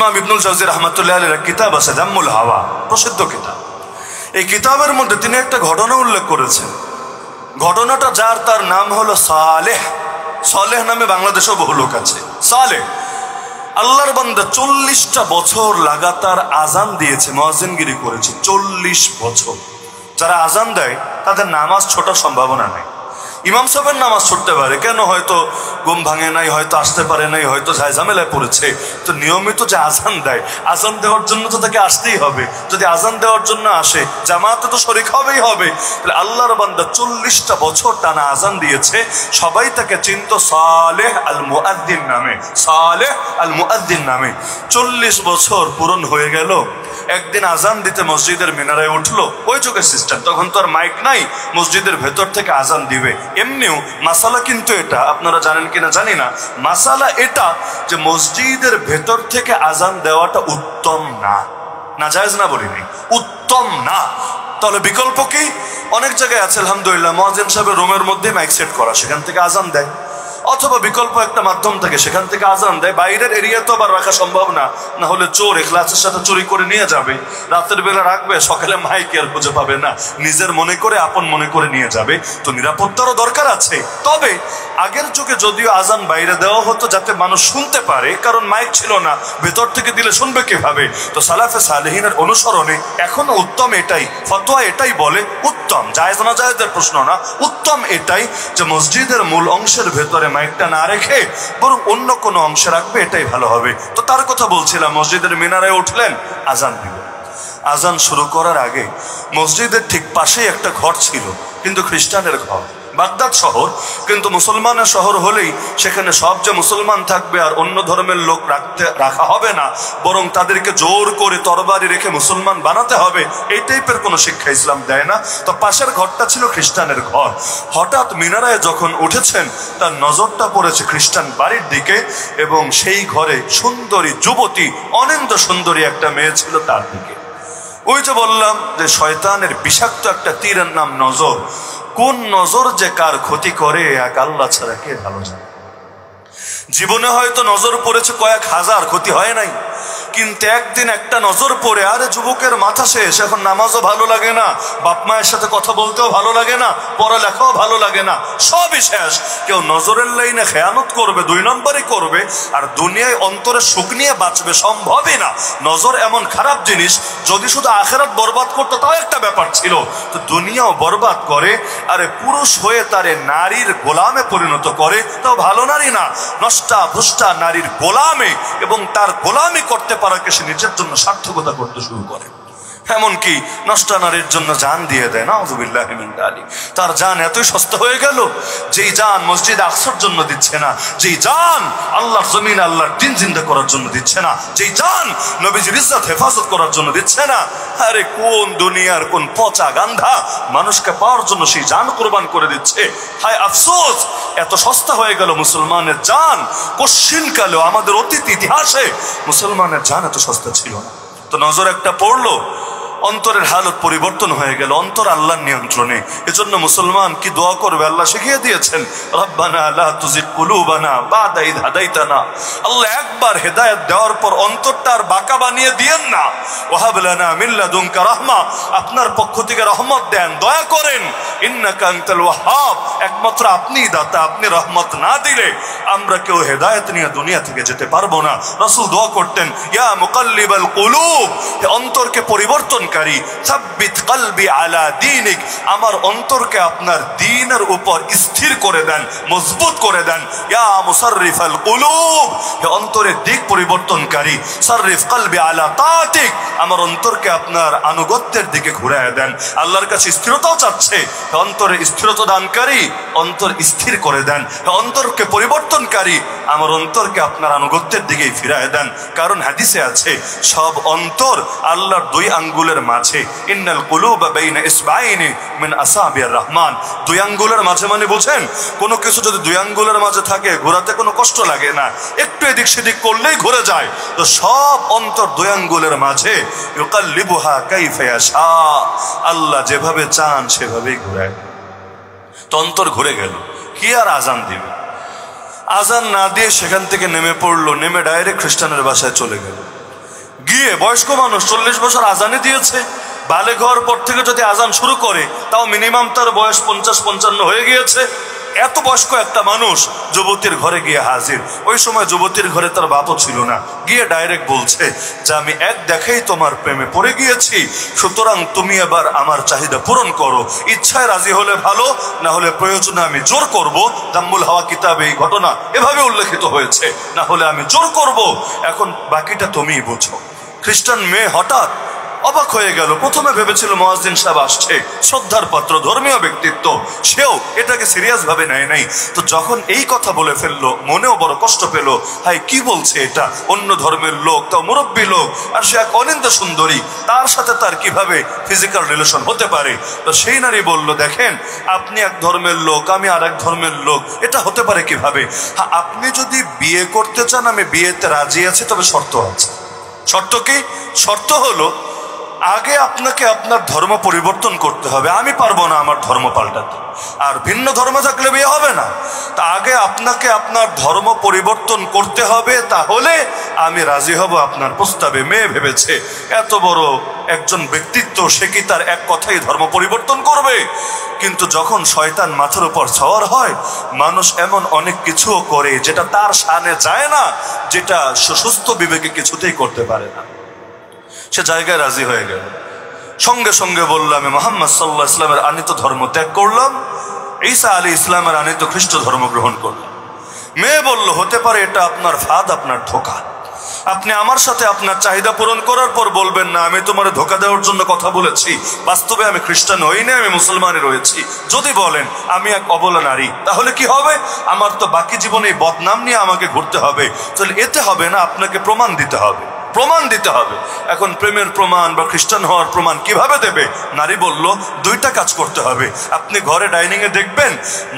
ইমাম ইবনুল জাওজি রাহমাতুল্লাহ আলাইহির কিতাব আছে জাম্মুল হাওয়া, প্রসিদ্ধ কিতাব। এই কিতাবের মধ্যে তিনি একটা ঘটনা উল্লেখ করেছেন। ঘটনাটা যার তার নাম হলো সালেহ। সালেহ নামে বাংলাদেশেও বহু লোক আছে। সালেহ আল্লাহর বান্দা 40টা বছর লাগাতার আজান দিয়েছে, মুয়াজ্জিনগিরি করেছে 40 বছর। যারা আজান দেয় তাদের নামাজ ছোটার সম্ভাবনা নেই। ইমাম সাহেবের নামাজ ছুটতে পারে, কেন? হয়তো ঘুম ভাঙে নাই, হয়তো আসতে পারে নাই, হয়তো ঝামেলায় পড়েছে। তো নিয়মিত যে আজান দেয়, আজান দেওয়ার জন্য তো তাকে আসতেই হবে। যদি আজান দেওয়ার জন্য আসে, জামাতে তো শরীক হবেই হবে। তাহলে আল্লাহর বান্দা 40টা বছর টানা আজান দিয়েছে। সবাই তাকে চিনত সালেহ আল মুআদ্দিন নামে, সালেহ আল মুআদ্দিন নামে। 40 বছর পূরণ হয়ে গেল। একদিন আজান দিতে মসজিদের মিনারায় উঠলো। ওই যুগের সিস্টেম, তখন তো আর মাইক নাই, মসজিদের ভেতর থেকে আজান দিবে। এমনিও মাসালা কিন্তু এটা, আপনারা জানেন কিনা জানি না, মাসালা এটা যে মসজিদের ভেতর থেকে আজান দেওয়াটা উত্তম না, নাজায়েজ না বলিনি, উত্তম না। তাহলে বিকল্প কি? অনেক জায়গায় আছে আলহামদুলিল্লাহ, মুয়াজ্জিন সাহেবের রুমের মধ্যে মাইক সেট করা, সেখান থেকে আজান দেয়। অথবা বিকল্প একটা মাধ্যম থাকে, সেখান থেকে আজান দেয়। বাইরের এরিয়া তো আবার রাখা সম্ভব না, না হলে চোর এখলাসের সাথে চুরি করে নিয়ে যাবে। রাতের বেলা রাখবে, সকালে মাইক আর খুঁজে পাবে না, নিজের মনে করে আপন মনে করে নিয়ে যাবে। তো নিরাপত্তারও দরকার আছে। তবে আগের যুগে যদিও আজান বাইরে দেওয়া হতো যাতে মানুষ শুনতে পারে, কারণ মাইক ছিল না, ভেতর থেকে দিলে শুনবে কিভাবে। তো সালাফে সালেহিনের অনুসরণে এখনো উত্তম এটাই, ফতোয়া এটাই বলে, উত্তম, জায়েজ না জায়েজের প্রশ্ন না, উত্তম এটাই যে মসজিদের মূল অংশের ভেতরে মাইকটা না রেখে বরং অন্য কোনো অংশে রাখবে, এটাই ভালো হবে। তো তার কথা বলছিলাম, মসজিদের মিনারে উঠলেন, আজান দিল। আজান শুরু করার আগে মসজিদের ঠিক পাশেই একটা ঘর ছিল, কিন্তু খ্রিস্টানের ঘর। বাগদাদ শহর, কিন্তু মুসলমানের শহর হলেই সেখানে সব যে মুসলমান থাকবে আর অন্য ধর্মের লোক রাখা হবে না, বরং তাদেরকে জোর করে তরবারি রেখে মুসলমান বানাতে হবে, এই টাইপের কোনো শিক্ষা ইসলাম দেয় না। তো পাশের ঘরটা ছিল খ্রিস্টানের ঘর। হঠাৎ মিনারায় যখন উঠেছেন, তার নজরটা পড়েছে খ্রিস্টান বাড়ির দিকে, এবং সেই ঘরে সুন্দরী যুবতী, অনিন্দ সুন্দরী একটা মেয়ে ছিল তার দিকে। ওই যে বললাম যে শয়তানের বিষাক্ত একটা তীরের নাম নজর। কোন নজর যে কার ক্ষতি করে এক আল্লাহ ছাড়া কে ভালো জানে। জীবনে হয়তো নজর পড়েছে কয়েক হাজার, ক্ষতি হয় নাই, কিন্তু একদিন একটা নজর পড়ে, আরে যুবকের মাথা শেষ, এখন নামাজও ভালো লাগে না, বাপ মায়ের সাথে কথা বলতেও ভালো লাগে না, পড়ালেখাও ভালো লাগে না, সবই শেষ। কেউ নজরের লাইনে খেয়ানত করবে, 2 নম্বরই করবে, আর দুনিয়ায় অন্তরে সুখ নিয়ে বাঁচবে সম্ভবই না। নজর এমন খারাপ জিনিস, যদি শুধু আখিরাত বরবাদ করতো তাও একটা ব্যাপার ছিল, তো দুনিয়াও বরবাদ করে। আরে পুরুষ হয়ে তারে নারীর গোলামে পরিণত করে, তাও ভালো নারী না, নষ্টা ভুষ্টা নারীর গোলামে, এবং তার গোলামি করতে পারাকে সে নিজের জন্য সার্থকতা করতে শুরু করে। এমনকি নষ্টা নারীর জন্য জান দিয়ে দেয়, নাউযুবিল্লাহি মিন যালিক। তার জান এতই সস্তা হয়ে গেল, যেই জান মসজিদ আকসার জন্য দিচ্ছে না, যেই জান আল্লাহর জমিন আল্লাহর দ্বীন জিন্দা করার জন্য দিচ্ছে না, যেই জান নবীজির ইজ্জত হেফাজত করার জন্য দিচ্ছে না, আরে কোন দুনিয়ার কোন পচা গান্ধা মানুষকে পাওয়ার জন্য সেই জান কুরবান করে দিচ্ছে। হায় আফসোস, এত সস্তা হয়ে গেল মুসলমানের জান। কশ্চিনকালেও আমাদের অতীত ইতিহাসে মুসলমানের জান এত সস্তা ছিল না। তো নজর একটা পড়লো, অন্তরের হালত পরিবর্তন হয়ে গেল, অন্তর আল্লাহর নিয়ন্ত্রণে। এজন্য মুসলমান কি দোয়া করবে, আল্লাহ শিখিয়ে দিয়েছেন, রব্বানা লা তুজিগ কুলুবানা বাদা ইদ হাদাইতানা। আল্লাহ একবার হেদায়েত দেওয়ার পর অন্তরটা আর বাঁকা বানিয়ে দিয়েন না। ওয়াহাব লানা মিন লাদুনকা রাহমা, আপনার পক্ষ থেকে রহমত দেন, দয়া করেন। ইন্নাকা আনতাল ওয়াহ্হাব, একমাত্র আপনিই দাতা, আপনি রহমত না দিলে আমরা কেউ হেদায়েত নিয়ে দুনিয়া থেকে যেতে পারবো না। রাসূল দোয়া করতেন, ইয়া মুকাল্লিবাল কুলুব, অন্তরকে পরিবর্তন সাব্বিত কলবি আলা দীনিক, আমার অন্তরকে আপনার দ্বীনের উপর স্থির করে দেন, মজবুত করে দেন। ইয়া মুসাররিফাল কুলুব, হে অন্তরের দিক পরিবর্তনকারী, সাররিফ কলবি আলা তাআতিক, আমার অন্তরকে আপনার আনুগত্যের দিকে ঘুরিয়ে দেন। আল্লাহর কাছে স্থিরতাও চাচ্ছে, হে অন্তরে স্থিরতা দানকারী, অন্তর স্থির করে দেন। হে অন্তরকে পরিবর্তনকারী, আমার অন্তরকে আপনার আনুগত্যের দিকেই ফিরিয়ে দেন। কারণ হাদিসে আছে, সব অন্তর আল্লাহর 2 আঙ্গুলের মাঝে, ইন্নাল কুলুবা বাইনা ইসবাইনি মিন আসাবির রহমান। 2 আঙ্গুলের মাঝে মানে বুঝেন, কোনো কিছু যদি 2 আঙ্গুলের মাঝে থাকে ঘোরাতে কোনো কষ্ট লাগে না, একটু এদিক সেদিক করলেই ঘুরে যায়। তো সব অন্তর 2 আঙ্গুলের মাঝে, ইউকাল্লিবুহা কাইফা ইয়াশা, আল্লাহ যেভাবে চান সেভাবেই ঘুরায়। তো অন্তর ঘুরে গেল, কি আর আজান দিবে? আজান না দিয়ে সেখান থেকে নেমে পড়লো, নেমে ডাইরেক্ট খ্রিস্টানের বাসায় চলে গেল। গিয়ে বয়স্ক মানুষ 40 বছর আজানে দিয়েছে, বালেগ হওয়ার পর থেকে যদি আজান শুরু করে তাও মিনিমাম তার বয়স 50-55 হয়ে গিয়েছে। এত বয়স্ক একটা মানুষ যুবতীর ঘরে গিয়ে হাজির। ওই সময় যুবতীর ঘরে তার বাপও ছিল না। গিয়ে ডাইরেক্ট বলছে যে আমি এক দেখেই তোমার প্রেমে পড়ে গিয়েছি, সুতরাং তুমি এবার আমার চাহিদা পূরণ করো। ইচ্ছায় রাজি হলে ভালো, না হলে প্রয়োজনে আমি জোর করব। দাম্মুল হাওয়া কিতাবে এই ঘটনা এভাবে উল্লেখিত হয়েছে, না হলে আমি জোর করব। এখন বাকিটা তুমিই বুঝো। খ্রিস্টান মেয়ে হঠাৎ অবাক হয়ে গেল। প্রথমে ভেবেছিল মুয়াজ্জিন সাহেব আসছে, শ্রদ্ধার পাত্র, ধর্মীয় ব্যক্তিত্ব, সেও এটাকে সিরিয়াস ভাবে নেয় নাই। তো যখন এই কথা বলে ফেললো মনেও বড় কষ্ট পেল। হাই, কি বলছে এটা? অন্য ধর্মের লোক, তাও মুরব্বী লোক, আর সে এক অনিন্দ সুন্দরী, তার সাথে তার কিভাবে ফিজিক্যাল রিলেশন হতে পারে? তো সেই নারী বলল, দেখেন আপনি এক ধর্মের লোক, আমি আর এক ধর্মের লোক, এটা হতে পারে কিভাবে? হ্যাঁ, আপনি যদি বিয়ে করতে চান আমি বিয়েতে রাজি আছি, তবে শর্ত আছে। শর্ত কি? শর্ত হলো আগে আপনাকে আপনার ধর্ম পরিবর্তন করতে হবে। আমি পারবো না আমার ধর্ম পাল্টাতে, আর ভিন্ন ধর্ম থাকলে বিয়ে হবে না। তা আগে আপনাকে আপনার ধর্ম পরিবর্তন করতে হবে, তাহলে আমি রাজি হব আপনার প্রস্তাবে। মেয়ে ভেবেছে এত বড় একজন ব্যক্তিত্ব, সে কি তার এক কথাই ধর্ম পরিবর্তন করবে? কিন্তু যখন শয়তান মাথার উপর সওয়ার হয়, মানুষ এমন অনেক কিছুও করে যেটা তার শানে যায় না, যেটা সুস্থ বিবেকে কিছুতেই করতে পারে না। সে জায়গায় রাজি হয়ে গেল। সঙ্গে সঙ্গে বললাম, আমি মুহাম্মদ সাল্লাল্লাহু আলাইহি ওয়াসাল্লামের আনিত ধর্ম ত্যাগ করলাম, ঈসা আলাইহিস ইসলামের আনিত খ্রিস্ট ধর্ম গ্রহণ করলাম। মেয়ে বলল, হতে পারে এটা আপনার ফাঁদ, আপনার ধোঁকা। আপনি আমার সাথে আপনার চাহিদা পূরণ করার পর বলবেন না আমি তোমার ধোঁকা দেওয়ার জন্য কথা বলেছি, বাস্তবে আমি খ্রিস্টান হই না, আমি মুসলমানে রয়েছি। যদি বলেন আমি এক অবলা নারী, তাহলে কি হবে? আমার তো বাকি জীবনে এই বদনাম নিয়ে আমাকে ঘুরতে হবে। তাহলে এতে হবে না, আপনাকে প্রমাণ দিতে হবে, প্রমাণ দিতে হবে। এখন প্রেমের প্রমাণ বা খ্রিস্টান হওয়ার প্রমাণ কিভাবে দেবে? নারী বলল, দুইটা কাজ করতে হবে। আপনি ঘরে ডাইনিং এ দেখবেন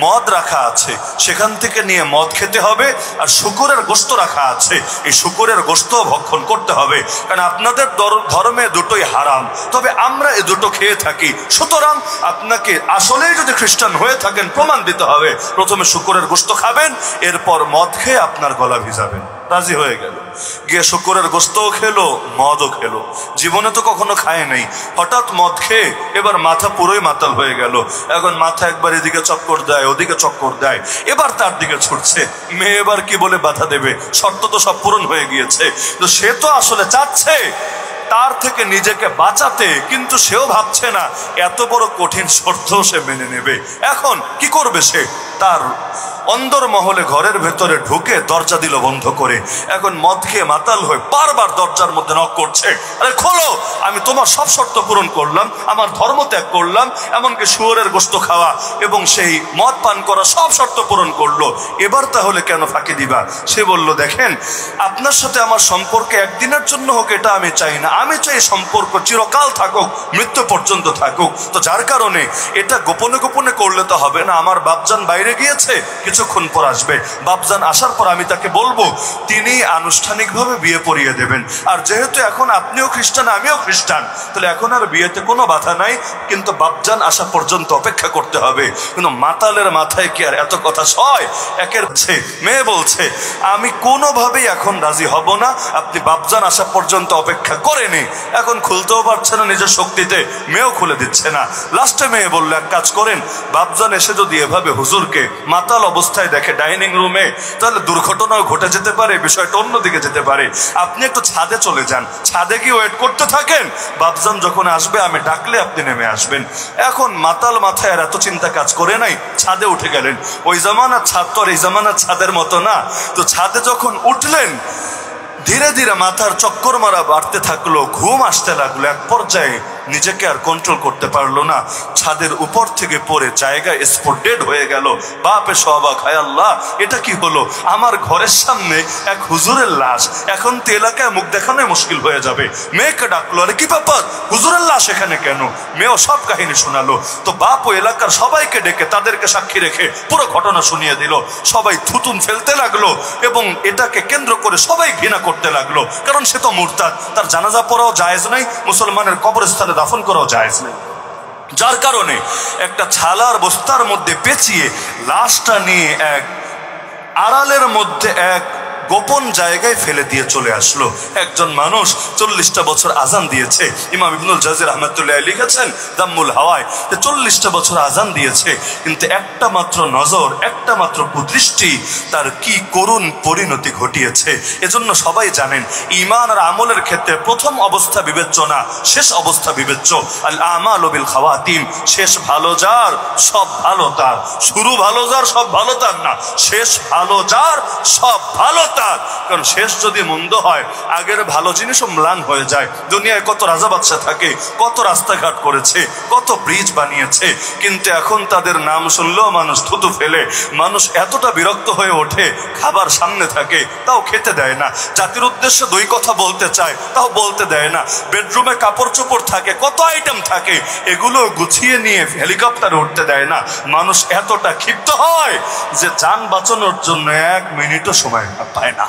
মদ রাখা আছে, সেখান থেকে নিয়ে মদ খেতে হবে। আর শুকরের গোশত রাখা আছে, এই শুকরের গোশত ভক্ষণ করতে হবে। কারণ আপনাদের ধর্মে দুটোই হারাম, তবে আমরা এই দুটো খেয়ে থাকি। সুতরাং আপনাকে আসলেই যদি খ্রিস্টান হয়ে থাকেন প্রমাণ দিতে হবে। প্রথমে শুকরের গোশত খাবেন, এরপর মদ খেয়ে আপনার গলা ভিজাবেন। রাজি হয়ে গেল। গিয়ে শুকরের গোশতও খেলো, মদও খেলো। জীবনে তো কখনো খায় নাই, হঠাৎ মদ খেয়ে এবার মাথা পুরোই মাতাল হয়ে গেল। এখন মাথা একবার এদিকে চক্কর দেয়, ওদিকে চক্কর দেয়, এবার তার দিকে ছুটছে। মেয়ে এবার কি বলে বাধা দেবে? শর্ত তো সব পূরণ হয়ে গিয়েছে। তো সে তো আসলে চাচ্ছে তার থেকে নিজেকে বাঁচাতে, কিন্তু সেও ভাবছে না এত বড় কঠিন শর্ত সে মেনে নেবে। এখন কি করবে সে? তার অন্দর মহলে ঘরের ভেতরে ঢুকে দরজা দিল বন্ধ করে। এখন মদ খেয়ে মাতাল হয়ে বারবার দরজার মধ্যে নক করছে, আরে খোলো, আমি তোমার সব শর্ত পূরণ করলাম, আমার ধর্ম ত্যাগ করলাম, এমনকি শুয়োরের গোশত খাওয়া এবং সেই মদ পান করা সব শর্ত পূরণ করলো, এবার তাহলে কেন ফাঁকি দিবা? সে বলল, দেখেন আপনার সাথে আমার সম্পর্কে একদিনের জন্য হোক এটা আমি চাই না, আমি চাই সম্পর্ক চিরকাল থাকুক, মৃত্যু পর্যন্ত থাকুক। তো যার কারণে এটা গোপনে গোপনে করলে তো হবে না। আমার বাপজান বাইরে গিয়েছে, কিছুক্ষণ পর আসবে। বাপজান আসার পর আমি তাকে বলবো, তিনি আনুষ্ঠানিকভাবে বিয়ে পড়িয়ে দেবেন। আর যেহেতু এখন আপনিও খ্রিস্টান আমিও খ্রিস্টান, তাহলে এখন আর বিয়েতে কোনো বাধা নাই, কিন্তু বাপজান আসা পর্যন্ত অপেক্ষা করতে হবে। কিন্তু মাতালের মাথায় কি আর এত কথা সয়? একের মেয়ে বলছে, আমি কোনোভাবেই এখন রাজি হব না, আপনি বাপজান আসা পর্যন্ত অপেক্ষা করেনি। এখন খুলতেও পারছে না নিজের শক্তিতে, মেয়েও খুলে দিচ্ছে না। লাস্টে মেয়ে বললো, এক কাজ করেন, বাপজান এসে যদি এভাবে হুজুরকে মাতাল অবস্থায় দেখে ডাইনিং রুমে, তাহলে দুর্ঘটনাও ঘটে যেতে পারে, বিষয়টা অন্যদিকে যেতে পারে। আপনি একটু ছাদে চলে যান, ছাদে কি ওয়েট করতে থাকেন, বাপজান যখন আসবে আমি ডাকলে আপনি নেমে আসবেন। এখন মাতাল মাথায় আর এত চিন্তা কাজ করে নাই, ছাদে উঠে গেলেন। ওই জামানার ছাদ তো আর এই জামানার ছাদের মতো না। তো ছাদে যখন উঠলেন, ধীরে ধীরে মাথার চক্কর মারা বাড়তে থাকলো, ঘুম আসতে লাগলো। এক পর্যায়ে নিজেকে আর কন্ট্রোল করতে পারলো না, ছাদের উপর থেকে পড়ে জায়গায় স্পট ডেড হয়ে গেল। বাপে সবাক, হায় আল্লাহ, এটা কি হলো? আমার ঘরের সামনে এক হুজুরের লাশ, এখন তো এলাকায় মুখ দেখানোই মুশকিল হয়ে যাবে। মেয়েকে ডাকলো, আরে কি ব্যাপার, হুজুরের লাশ এখানে কেন? মেয়েও সব কাহিনী শোনালো। তো বাপ ও এলাকার সবাইকে ডেকে তাদেরকে সাক্ষী রেখে পুরো ঘটনা শুনিয়ে দিল। সবাই থুতুম ফেলতে লাগলো এবং এটাকে কেন্দ্র করে সবাই ঘৃণা করতে লাগলো, কারণ সে তো মুরতাদ, তার জানাজা পড়াও জায়েজ নাই, মুসলমানের কবরস্থানে দাফন করাও জায়েজ নেই। যার কারণে একটা ছালার বস্তার মধ্যে পেঁচিয়ে লাশটা নিয়ে এক আড়ালের মধ্যে এক গোপন জায়গায় ফেলে দিয়ে চলে আসলো। একজন মানুষ 40টা বছর আজান দিয়েছে। ইমাম ইবনুল জাওজি রাহমাতুল্লাহ লিখেছেন দাম্মুল হাওয়ায়, 40টা বছর আজান দিয়েছে, কিন্তু একটা মাত্র নজর, একটা মাত্র কুদৃষ্টি তার কি করুণ পরিণতি ঘটিয়েছে। এজন্য সবাই জানেন ঈমান আর আমলের ক্ষেত্রে প্রথম অবস্থা বিবেচ্য না, শেষ অবস্থা বিবেচ্য। আল আমালু বিল খাওয়াতিম, শেষ ভালো যার সব ভালো তার। শুরু ভালো যার সব ভালো তার না, শেষ ভালো যার সব ভালো তার। কারণ শেষ যদি মন্দ হয়, আগের ভালো জিনিসও ম্লান হয়ে যায়। দুনিয়ায় কত রাজা বাদশা থাকে, কত রাস্তাঘাট করেছে, কত ব্রিজ বানিয়েছে, কিন্তু এখন তাদের নাম শুনলেও মানুষ থুতু ফেলে। মানুষ এতটা বিরক্ত হয়ে ওঠে, খাবার সামনে থাকে তাও খেতে দেয় না। জাতির উদ্দেশ্যে 2 কথা বলতে চায় তাও বলতে দেয় না। বেডরুমে কাপড় চোপড় থাকে, কত আইটেম থাকে, এগুলো গুছিয়ে নিয়ে হেলিকপ্টারে উঠতে দেয় না। মানুষ এতটা ক্ষিপ্ত হয় যে যান বাঁচানোর জন্য 1 মিনিটও সময় পায় না।